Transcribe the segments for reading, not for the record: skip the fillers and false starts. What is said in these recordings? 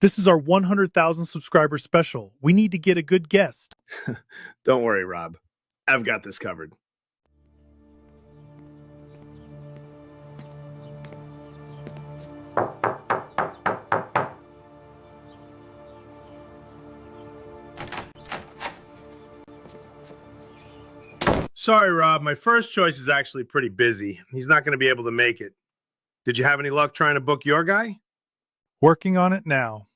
This is our 100,000 subscriber special. We need to get a good guest. Don't worry, Rob. I've got this covered. Sorry, Rob. My first choice is actually pretty busy. He's not going to be able to make it. Did you have any luck trying to book your guy? Working on it now.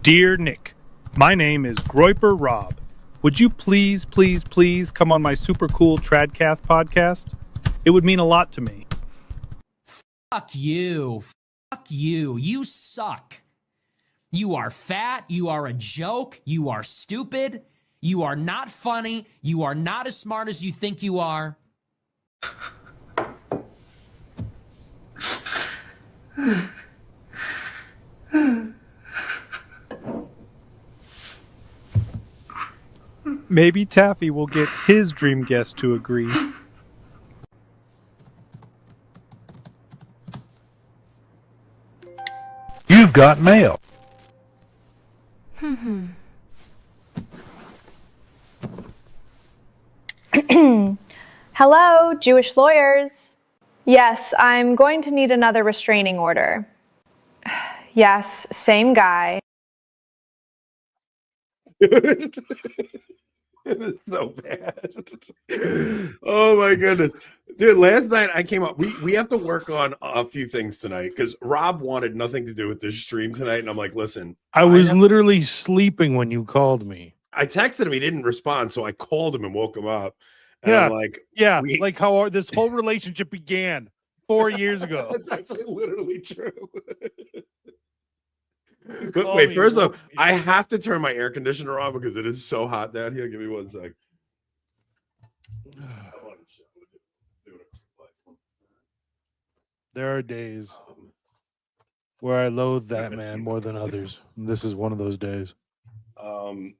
Dear Nick, my name is Groiper Rob. Would you please come on my super cool Tradcath podcast? It would mean a lot to me. Fuck you. Fuck you. You suck. You are fat. You are a joke. You are stupid. You are not funny. You are not as smart as you think you are. Maybe Taffy will get his dream guest to agree. You've got mail. Hello, Jewish lawyers. Yes, I'm going to need another restraining order. Yes, same guy. It is so bad. Oh my goodness. Dude, last night I came up. We have to work on a few things tonight because Rob wanted nothing to do with this stream tonight. And I'm like, listen. I was literally sleeping when you called me. I texted him, he didn't respond, so I called him and woke him up. And Yeah, I'm like, like how this whole relationship began 4 years ago. That's actually literally true. But wait, first off, I have to turn my air conditioner on because it is so hot down here. Give me 1 sec. There are days where I loathe that man more than others. This is one of those days. All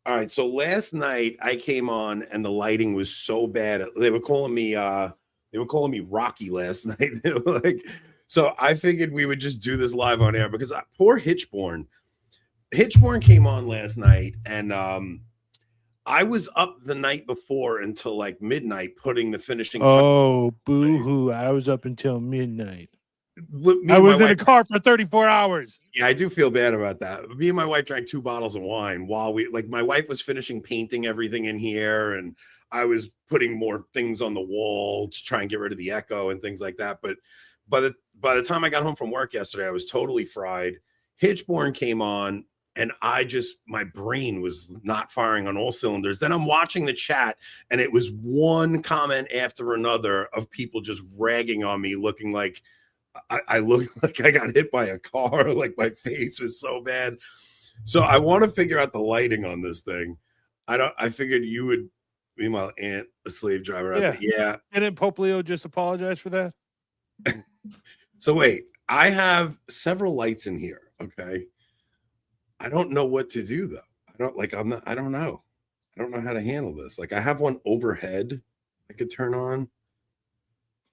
right, so last night I came on and the lighting was so bad. They were calling me Rocky last night. They were like, so I figured we would just do this live on air because poor Hitchborn came on last night and I was up the night before until like midnight putting the finishing. Oh, boo-hoo. I was up until midnight. I was in a car for 34 hours. Yeah, I do feel bad about that. Me and my wife drank 2 bottles of wine while my wife was finishing painting everything in here and I was putting more things on the wall to try and get rid of the echo and things like that. But by the time I got home from work yesterday, I was totally fried. Hitchborn came on and my brain was not firing on all cylinders. Then I'm watching the chat and it was one comment after another of people just ragging on me, looking like I looked like I got hit by a car. Like my face was so bad. So I want to figure out the lighting on this thing. I figured you would be my aunt, a slave driver. Yeah. Didn't Pope Leo just apologize for that? So wait, I have several lights in here. Okay. I don't know what to do though. I don't know. I don't know how to handle this. Like I have one overhead I could turn on.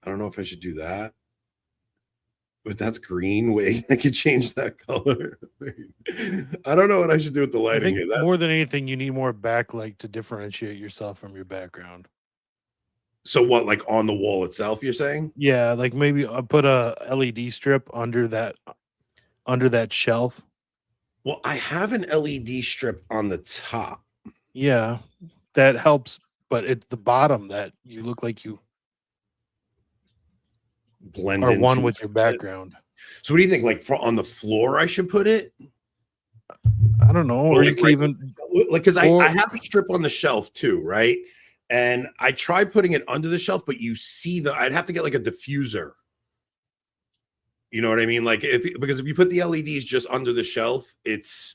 I don't know if I should do that. But that's green. Wait, I could change that color. I don't know what I should do with the lighting here. More than anything, you need more backlight to differentiate yourself from your background. So what, like on the wall itself, you're saying? Yeah, like maybe I'll put a LED strip under that shelf. Well, I have an LED strip on the top. Yeah, that helps, but it's the bottom that you look like you blend or one with your background. So what do you think? Like on the floor I should put it? I don't know. Or you can even because I have a strip on the shelf too, right? And I tried putting it under the shelf, but you see I'd have to get like a diffuser. You know what I mean? Like because if you put the LEDs just under the shelf, it's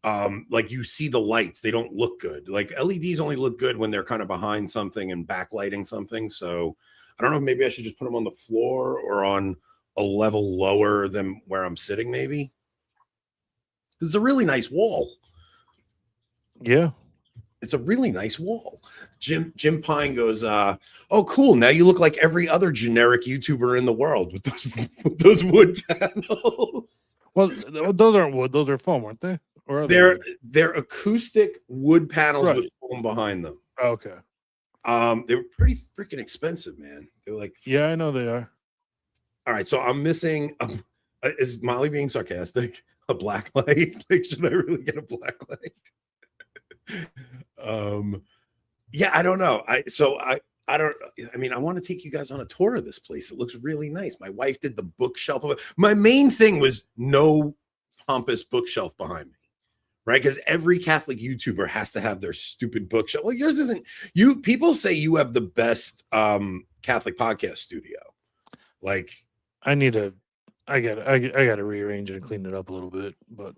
like you see the lights, they don't look good. Like LEDs only look good when they're kind of behind something and backlighting something. So I don't know, maybe I should just put them on the floor or on a level lower than where I'm sitting, maybe. It's a really nice wall. Yeah. It's a really nice wall. Jim Pine goes, oh, cool. Now you look like every other generic YouTuber in the world with those wood panels. Well, those aren't wood; those are foam, aren't they? Or are they're acoustic wood panels Right. with foam behind them. Okay. They were pretty freaking expensive, man. They were like, yeah, I know they are. All right, so I'm missing. Is Molly being sarcastic? A black light? Like, should I really get a black light? Yeah, I don't know. I don't. I mean, I want to take you guys on a tour of this place. It looks really nice. My wife did the bookshelf of it. My main thing was no pompous bookshelf behind me, right? Because every Catholic YouTuber has to have their stupid bookshelf. Well, yours isn't. You people say you have the best Catholic podcast studio. Like, I gotta rearrange it and clean it up a little bit, but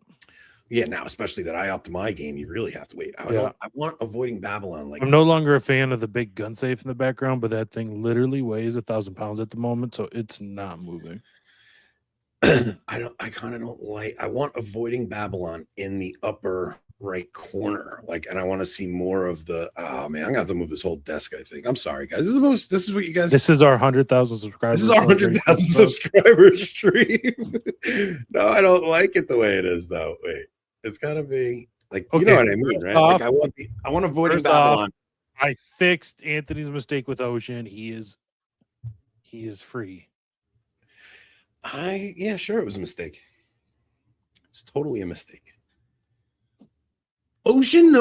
yeah, now especially that I upped my game, you really have to wait. I want Avoiding Babylon. Like, I'm no longer a fan of the big gun safe in the background, but that thing literally weighs 1,000 pounds at the moment, so it's not moving. I kind of don't like. I want Avoiding Babylon in the upper right corner, like, and I want to see more of the. Oh man, I'm gonna have to move this whole desk. I think. I'm sorry, guys. This is what you guys. This is our 100,000 subscribers. This is our 100,000 subscriber stream. No, I don't like it the way it is, though. Wait, it's gotta be like, you know what I mean, right? Like, I want Avoiding Babylon. I fixed Anthony's mistake with Ocean. He is free. Yeah, sure, it was a mistake. It's totally a mistake. Ocean,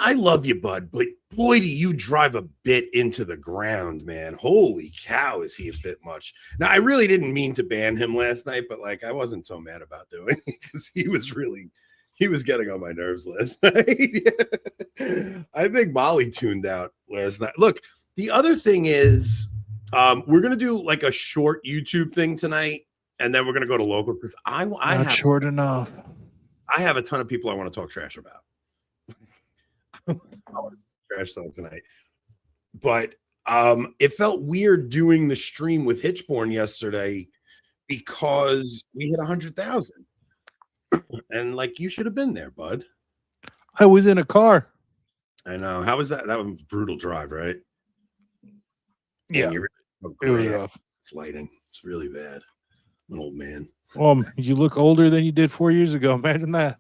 I love you, bud, but boy, do you drive a bit into the ground, man. Holy cow, is he a bit much. Now, I really didn't mean to ban him last night, but like, I wasn't so mad about doing it because he was getting on my nerves last night. I think Molly tuned out last night. Look, the other thing is, we're gonna do like a short YouTube thing tonight, and then we're gonna go to local because I have short enough. I have a ton of people I want to talk trash about. I want to trash talk tonight, but it felt weird doing the stream with Hitchborn yesterday because we hit 100,000, and like, you should have been there, bud. I was in a car. I know. How was that? That was a brutal drive, right? Yeah, it was rough. It's lighting. It's really bad. I'm an old man. You look older than you did 4 years ago. Imagine that.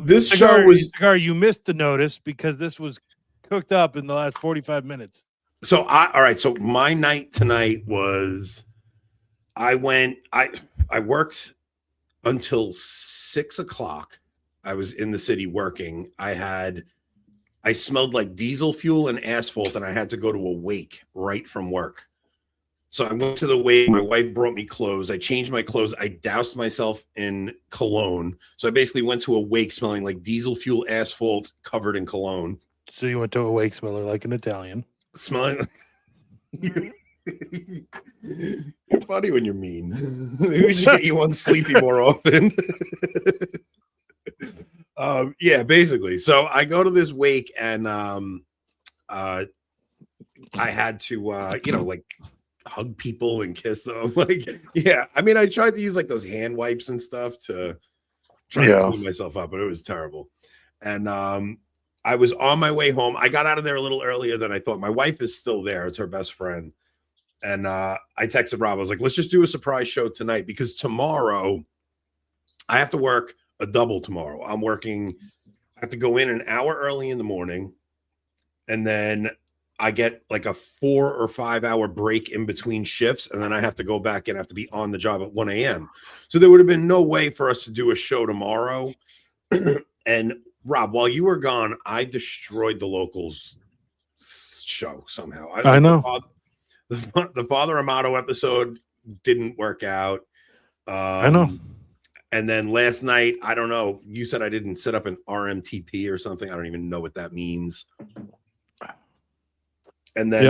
This show was you missed the notice because this was cooked up in the last 45 minutes. So all right. So my night tonight was I worked until 6 o'clock. I was in the city working. I smelled like diesel fuel and asphalt, and I had to go to a wake right from work. So I went to the wake. My wife brought me clothes. I changed my clothes. I doused myself in cologne. So I basically went to a wake smelling like diesel fuel, asphalt, covered in cologne. So you went to a wake smelling like an Italian. Smelling. You're funny when you're mean. Maybe we should get you on Sleepy more often. Yeah, basically. So I go to this wake, and I had to like, hug people and kiss them. Like, yeah, I mean, I tried to use like those hand wipes and stuff to try to clean myself up, but it was terrible. And I was on my way home. I got out of there a little earlier than I thought. My wife is still there. It's her best friend. And I texted Rob. I was like, let's just do a surprise show tonight, because tomorrow I have to work a double tomorrow. I have to go in an hour early in the morning, and then I get like a 4 or 5 hour break in between shifts, and then I have to go back and have to be on the job at 1 a.m. So there would have been no way for us to do a show tomorrow. And Rob, while you were gone, I destroyed the locals show somehow. I know. The Father Amato episode didn't work out. I know. And then last night, I don't know, you said I didn't set up an RMTP or something. I don't even know what that means. And then,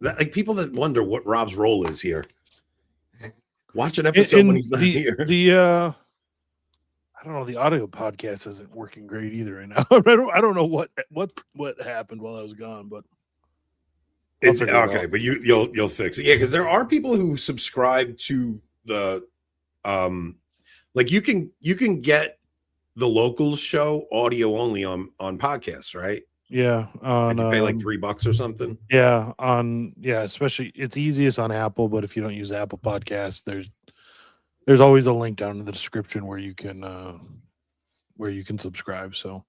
like, people that wonder what Rob's role is here. Watch an episode when he's not here. I don't know. The audio podcast isn't working great either right now. I don't know what happened while I was gone, but it's okay. But you'll fix it. Yeah, because there are people who subscribe to the like, you can get the Locals show audio only on podcasts, right? Yeah, And you pay like $3 or something. Yeah, especially it's easiest on Apple, but if you don't use Apple Podcasts, there's always a link down in the description where you can subscribe. So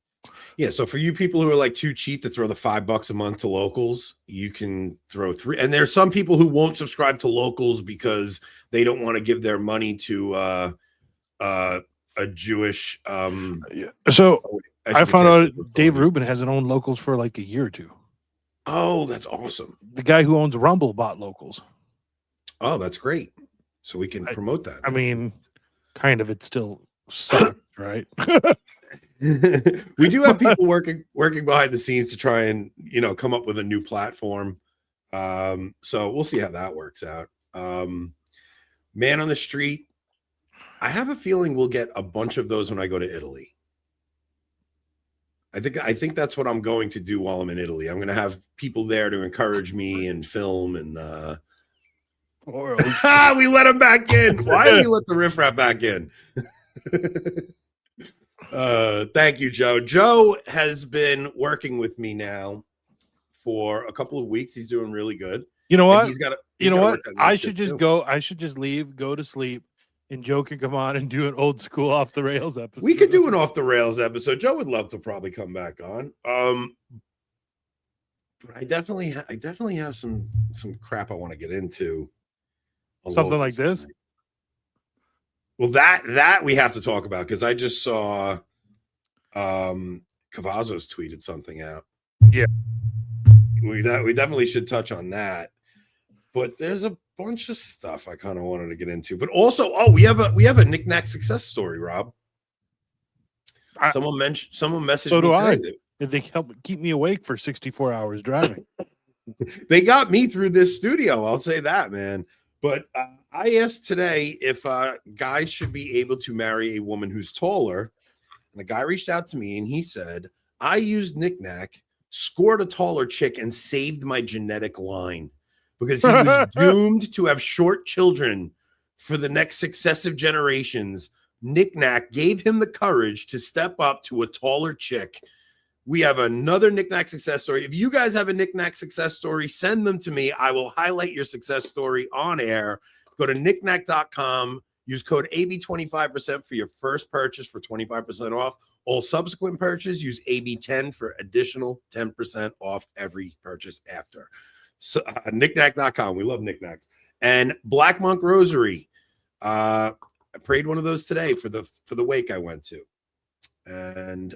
yeah, so for you people who are like too cheap to throw the $5 a month to locals, you can throw 3. And there's some people who won't subscribe to locals because they don't want to give their money to a Jewish. So I found out Dave Rubin hasn't owned locals for like a year or two. Oh, that's awesome. The guy who owns Rumble bought locals. Oh, that's great. So we can promote that. I mean, kind of. It still sucks, right? We do have people working behind the scenes to try and come up with a new platform. So we'll see how that works out. Man on the Street. I have a feeling we'll get a bunch of those when I go to Italy. I think that's what I'm going to do while I'm in Italy. I'm going to have people there to encourage me and film and we let him back in. Why did we let the riffraff back in? Thank you, Joe. Joe has been working with me now for a couple of weeks. He's doing really good. You know what? You know what? I should just go. I should just leave, go to sleep, and Joe can come on and do an old school off the rails episode. We could do an off the rails episode. Joe would love to probably come back on. But I definitely have some crap I want to get into. Something like this. Well, that we have to talk about because I just saw Cavazos tweeted something out. Yeah. We definitely should touch on that. But there's a bunch of stuff I kind of wanted to get into. But also, we have a knick-knack success story, Rob. Someone messaged so me do today. They help keep me awake for 64 hours driving. They got me through this studio. I'll say that, man. But I asked today if guys should be able to marry a woman who's taller. And the guy reached out to me and he said, I used knick-knack, scored a taller chick, and saved my genetic line because he was doomed to have short children for the next successive generations. Knick-knack gave him the courage to step up to a taller chick. We have another knick-knack success story. If you guys have a knick-knack success story, send them to me. I will highlight your success story on air. Go to knickknack.com. Use code AB25% for your first purchase for 25% off. All subsequent purchases, use AB10 for additional 10% off every purchase after. So knickknack.com. We love knickknacks. And Black Monk Rosary. I prayed one of those today for the wake I went to. And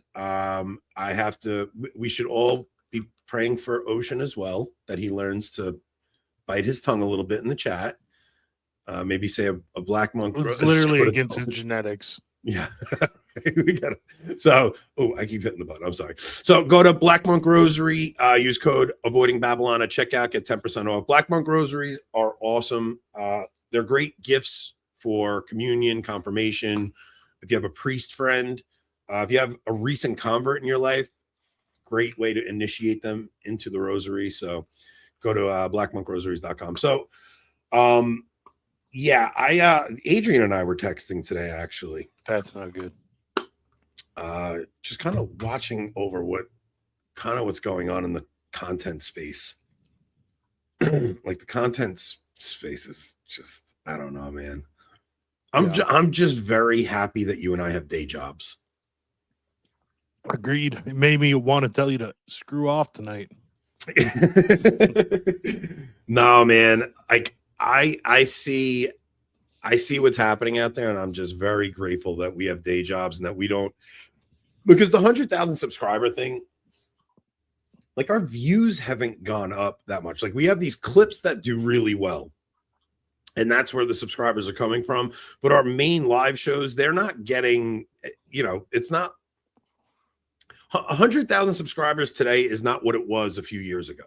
we should all be praying for Ocean as well, that he learns to bite his tongue a little bit in the chat. Maybe say a Black Monk. It's literally against his genetics. Yeah. I keep hitting the button. I'm sorry. So go to Black Monk Rosary, use code Avoiding Babylon at checkout, get 10% off. Black Monk Rosaries are awesome. They're great gifts for communion, confirmation. If you have a priest friend, if you have a recent convert in your life, great way to initiate them into the rosary. So go to blackmonkrosaries.com. So, Adrian and I were texting today, actually. That's not good. Just kind of watching over what's going on in the content space. Like the content space is just, I don't know, man. I'm just very happy that you and I have day jobs. Agreed. It made me want to tell you to screw off tonight. No, man. I see what's happening out there, and I'm just very grateful that we have day jobs and that we don't, because the 100,000 subscriber thing, like our views haven't gone up that much. Like we have these clips that do really well, and that's where the subscribers are coming from. But our main live shows, they're not getting, it's not 100,000 subscribers today is not what it was a few years ago.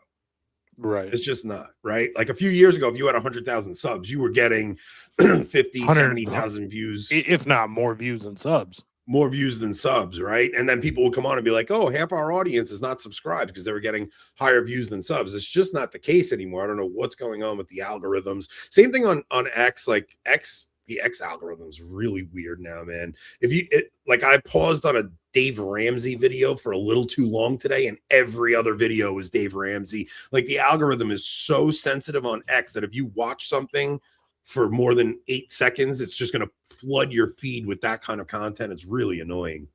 Right. It's just not, right? Like a few years ago, if you had 100,000 subs, you were getting 50, 70,000 views. If not more views than subs. More views than subs, right? And then people will come on and be like, oh, half our audience is not subscribed because they were getting higher views than subs. It's just not the case anymore. I don't know what's going on with the algorithms. Same thing on X. The X algorithm is really weird now, man. I paused on a Dave Ramsey video for a little too long today, and every other video was Dave Ramsey. Like, the algorithm is so sensitive on X that if you watch something for more than 8 seconds, it's just going to flood your feed with that kind of content. It's really annoying.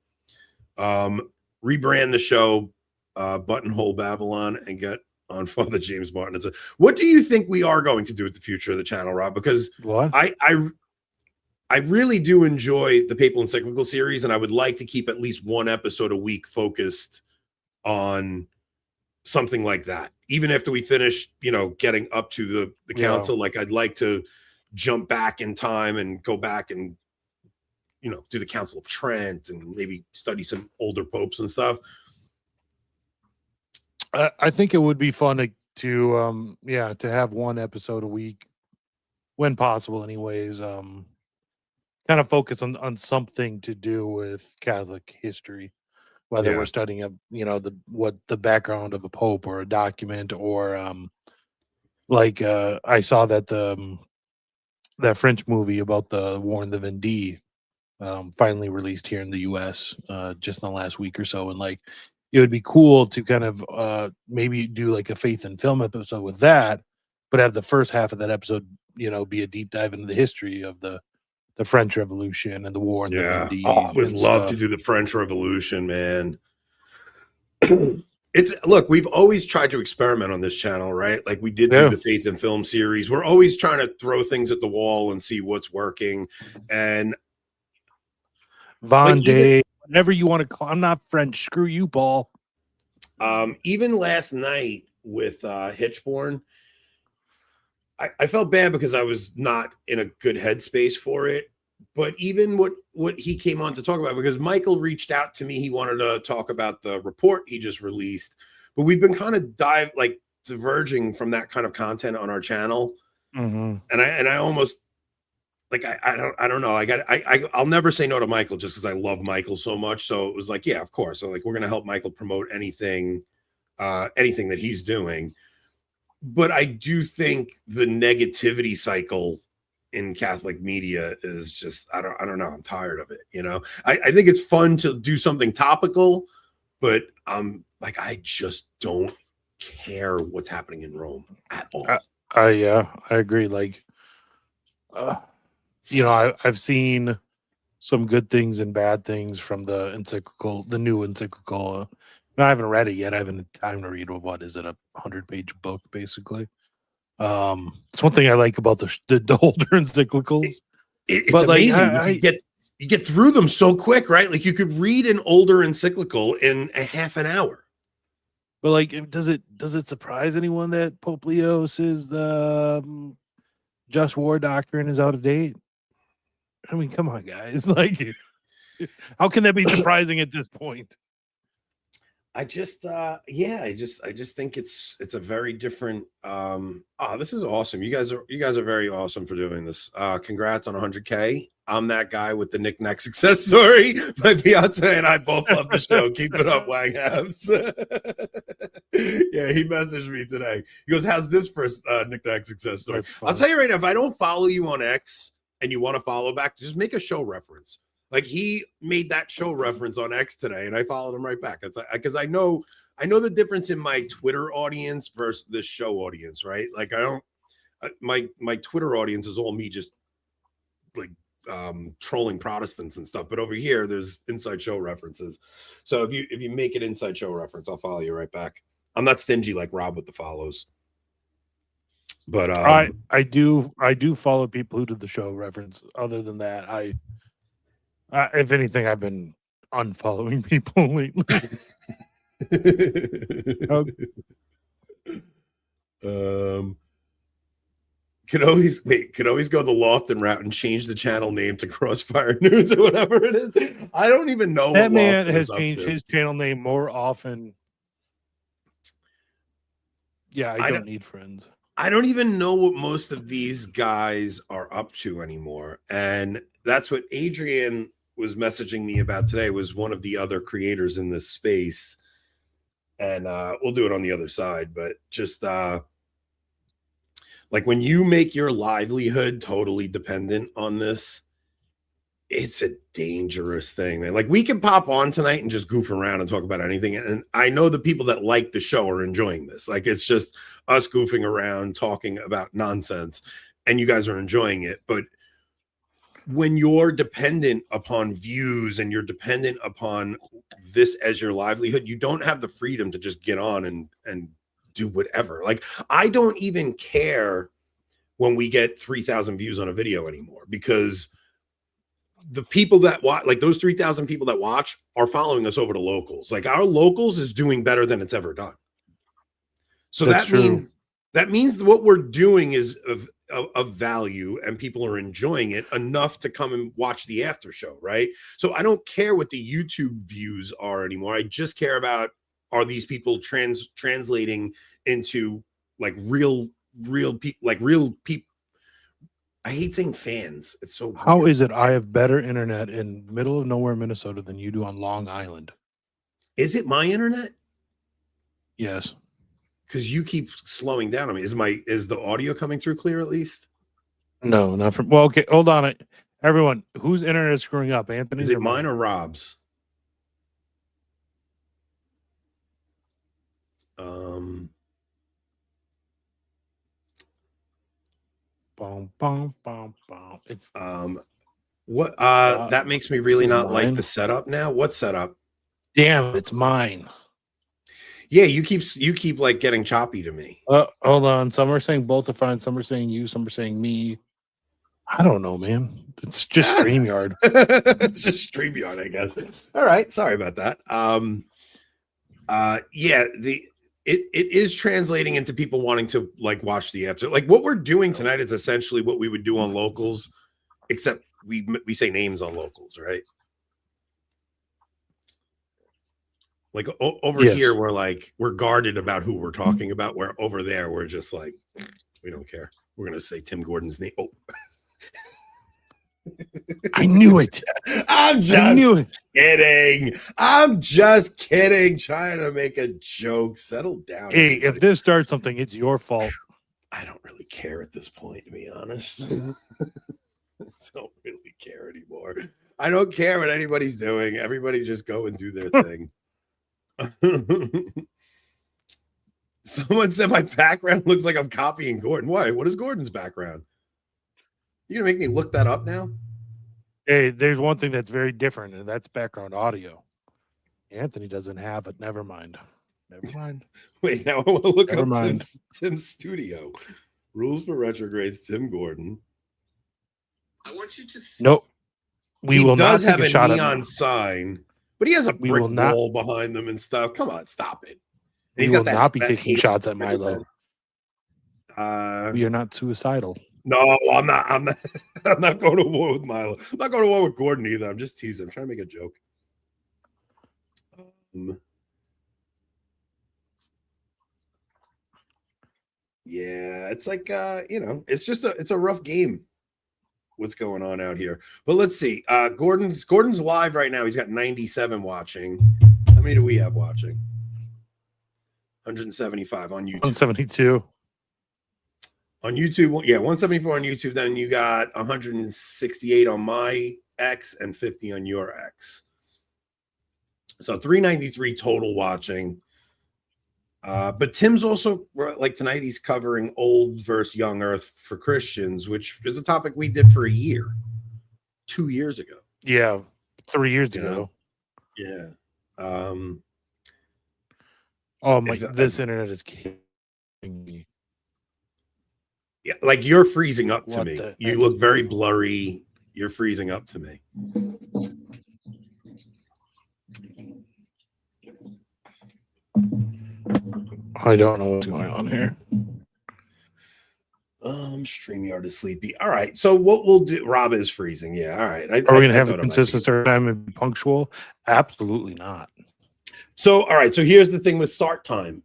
Rebrand the show Buttonhole Babylon and get on Father James Martin. What do you think we are going to do with the future of the channel, Rob? Because What? I really do enjoy the Papal Encyclical series, and I would like to keep at least one episode a week focused on something like that. Even after we finish, getting up to the council, like, I'd like to jump back in time and go back and, do the Council of Trent and maybe study some older popes and stuff. I think it would be fun to have one episode a week when possible, anyways. Kind of focus on something to do with Catholic history, whether we're studying the background of a pope or a document, or I saw that that French movie about the War in the Vendée finally released here in the US just in the last week or so, and like, it would be cool to kind of maybe do like a faith and film episode with that, but have the first half of that episode be a deep dive into the history of the French Revolution and the war in the Vendée. I would love to do the French Revolution, man. Look, we've always tried to experiment on this channel, right? Like, we did do the faith and film series. We're always trying to throw things at the wall and see what's working. And Vendée, whatever you want to call. I'm not French. Screw you, Paul. Even last night with Hitchborn, I felt bad because I was not in a good headspace for it. But even what he came on to talk about, because Michael reached out to me, he wanted to talk about the report he just released. But we've been kind of diverging from that kind of content on our channel. Mm-hmm. And I almost, like, I don't know. I'll never say no to Michael just because I love Michael so much. So it was like, yeah, of course. So, like, we're going to help Michael promote anything that he's doing. But I do think the negativity cycle in Catholic media is just, I don't know. I'm tired of it. I think it's fun to do something topical, but I just don't care what's happening in Rome at all. I agree. Like, I've seen some good things and bad things from the new encyclical. I haven't read it yet. I haven't had time to read what is it, a 100-page book, basically. It's one thing I like about the older encyclicals. It's amazing. You get through them so quick, right? Like, you could read an older encyclical in a half an hour. But like, does it surprise anyone that Pope Leo says the just war doctrine is out of date? I mean, come on, guys. Like, how can that be surprising at this point? I just think it's a very different. This is awesome. You guys are very awesome for doing this. Congrats on 100K. I'm that guy with the knick-knack success story. My fiance and I both love the show. Keep it up, Wang Habs. Yeah, he messaged me today. He goes, "How's this first knick-knack success story?" I'll tell you right now, if I don't follow you on X and you want to follow back, just make a show reference. Like, he made that show reference on X today, and I followed him right back. It's because I know the difference in my Twitter audience versus this show audience, right? Like, my Twitter audience is all me just like trolling Protestants and stuff, but over here there's inside show references. So if you make an inside show reference, I'll follow you right back. I'm not stingy like Rob with the follows. But I do follow people who did the show reference. Other than that, if anything, I've been unfollowing people lately. Could always go the Lofton route and change the channel name to Crossfire News or whatever it is. I don't even know. That man has changed his channel name more often. Yeah, I don't need friends. I don't even know what most of these guys are up to anymore. And that's what Adrian was messaging me about today, was one of the other creators in this space. And we'll do it on the other side, but just like, when you make your livelihood totally dependent on this, it's a dangerous thing, man. Like, we can pop on tonight and just goof around and talk about anything. And I know the people that like the show are enjoying this. Like, it's just us goofing around, talking about nonsense, and you guys are enjoying it. But when you're dependent upon views and you're dependent upon this as your livelihood, you don't have the freedom to just get on and do whatever. Like, I don't even care when we get 3,000 views on a video anymore, because the people that watch, like those 3,000 people that watch, are following us over to locals. Like, our locals is doing better than it's ever done. So that means what we're doing is of value, and people are enjoying it enough to come and watch the after show, right? So I don't care what the YouTube views are anymore. I just care about, are these people translating into like real people, like real people. I hate saying fans. It's so weird. How is it I have better internet in middle of nowhere, Minnesota than you do on Long Island? Is it my internet? Yes. Because you keep slowing down on me. Is the audio coming through clear at least? No, not from. Well, okay, hold on. Everyone, whose internet is screwing up? Anthony's? Is it mine or Rob's? It's What that makes me really not mine. like the setup now. What setup? Damn, it's mine. Yeah, you keep like getting choppy to me. Hold on. Some are saying both are fine. Some are saying you. Some are saying me. I don't know, man. It's just StreamYard. It's just StreamYard, I guess. All right, sorry about that. Yeah, it is translating into people wanting to like watch the after. Like, what we're doing tonight is essentially what we would do on locals, except we say names on locals, right? Like over here, we're guarded about who we're talking about. Where over there, we're just like, we don't care. We're gonna say Tim Gordon's name. Oh, I knew it. I knew it. Kidding. I'm just kidding. Trying to make a joke. Settle down. Hey, everybody. if this starts something, it's your fault. I don't really care at this point, to be honest. I don't really care anymore. I don't care what anybody's doing. Everybody just go and do their thing. Someone said my background looks like I'm copying Gordon. Why? What is Gordon's background? You gonna make me look that up now? Hey, there's one thing that's very different, and that's background audio. Anthony doesn't have it. Never mind. Never mind. Wait, now I want to look up Tim's studio. Rules for retrogrades, Tim Gordon. I want you to. Nope. He does have a neon sign, but he has a brick wall behind them and stuff. Come on, stop it. And he's got that, not be taking shots at Milo. We are not suicidal. No, I'm not. I'm not going to war with Milo. I'm not going to war with Gordon either. I'm just teasing. I'm trying to make a joke. Yeah, it's like it's a rough game. What's going on out here? But let's see. Gordon's live right now. He's got 97 watching. How many do we have watching? 175 on YouTube. 172. On YouTube, yeah, 174 on YouTube. Then you got 168 on my X and 50 on your X. So 393 total watching. But Tim's also, like tonight, he's covering old versus young Earth for Christians, which is a topic we did for a year, 2 years ago. Yeah, 3 years ago. Yeah. Oh my! This internet is killing me. Yeah, like you're freezing up to me. You look very blurry. You're freezing up to me. I don't know what's going on here. StreamYard is sleepy. All right. So what we'll do, Rob is freezing. Yeah. All right. Are we going to have a consistent start time and be punctual? Absolutely not. So, all right. So here's the thing with start time.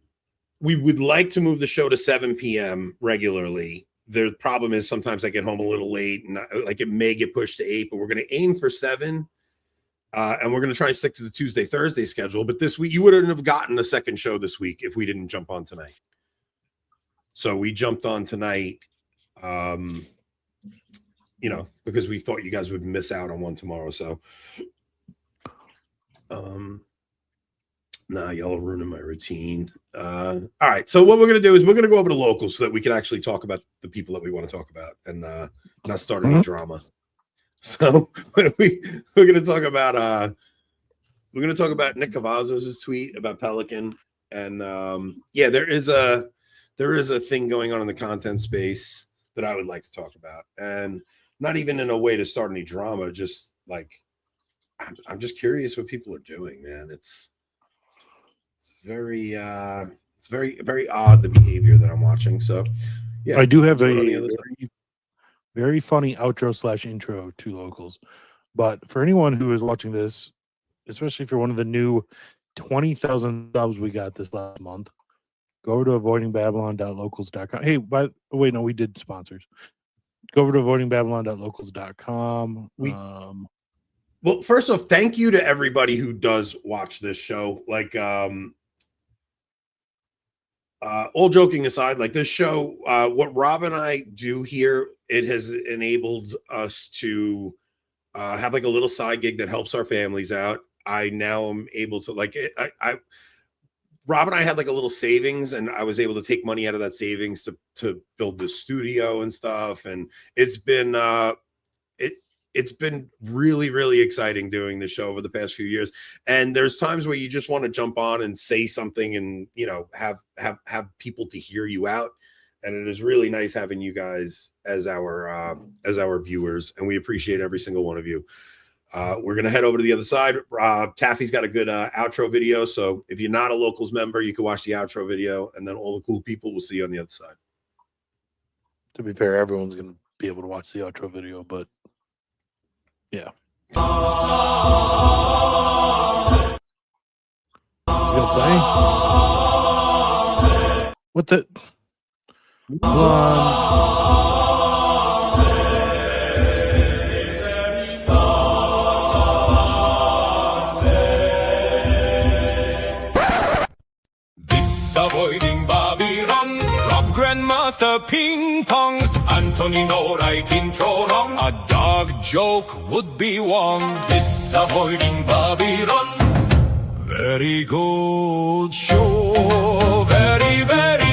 We would like to move the show to 7 p.m. regularly. The problem is sometimes I get home a little late and like it may get pushed to 8, but we're going to aim for 7. And we're going to try and stick to the Tuesday, Thursday schedule. But this week, you wouldn't have gotten a second show this week if we didn't jump on tonight. So we jumped on tonight. you know, because we thought you guys would miss out on one tomorrow. So, nah, y'all are ruining my routine. All right. So what we're going to do is we're going to go over to locals so that we can actually talk about the people that we want to talk about and not start any drama. So we're going to talk about Nick Cavazos' tweet about Pelican. And yeah, there is a thing going on in the content space that I would like to talk about, and not even in a way to start any drama, just like I'm just curious what people are doing, man. It's very very odd, the behavior that I'm watching. So yeah, I do have a very funny outro / intro to locals. But for anyone who is watching this, especially if you're one of the new 20,000 subs we got this last month, go over to avoidingbabylon.locals.com. Hey, wait, no, we did sponsors. Go over to avoidingbabylon.locals.com. Well, first off, thank you to everybody who does watch this show. Like, all joking aside, like this show, what Rob and I do here, it has enabled us to have like a little side gig that helps our families out. I now am able to Rob and I had like a little savings, and I was able to take money out of that savings to build the studio and stuff. And it's been it's been really, really exciting doing the show over the past few years. And there's times where you just want to jump on and say something and, you know, have people to hear you out. And it is really nice having you guys as our viewers, and we appreciate every single one of you. We're going to head over to the other side. Taffy's got a good outro video. So if you're not a locals member, you can watch the outro video, and then all the cool people will see you on the other side. To be fair, everyone's going to be able to watch the outro video, but yeah. It's going to play? What the? Avoiding Babylon, Top Grandmaster Ping Pong, Anthony Norai Kinchorong, a dog joke would be one. This Avoiding Babylon, very good show, very, very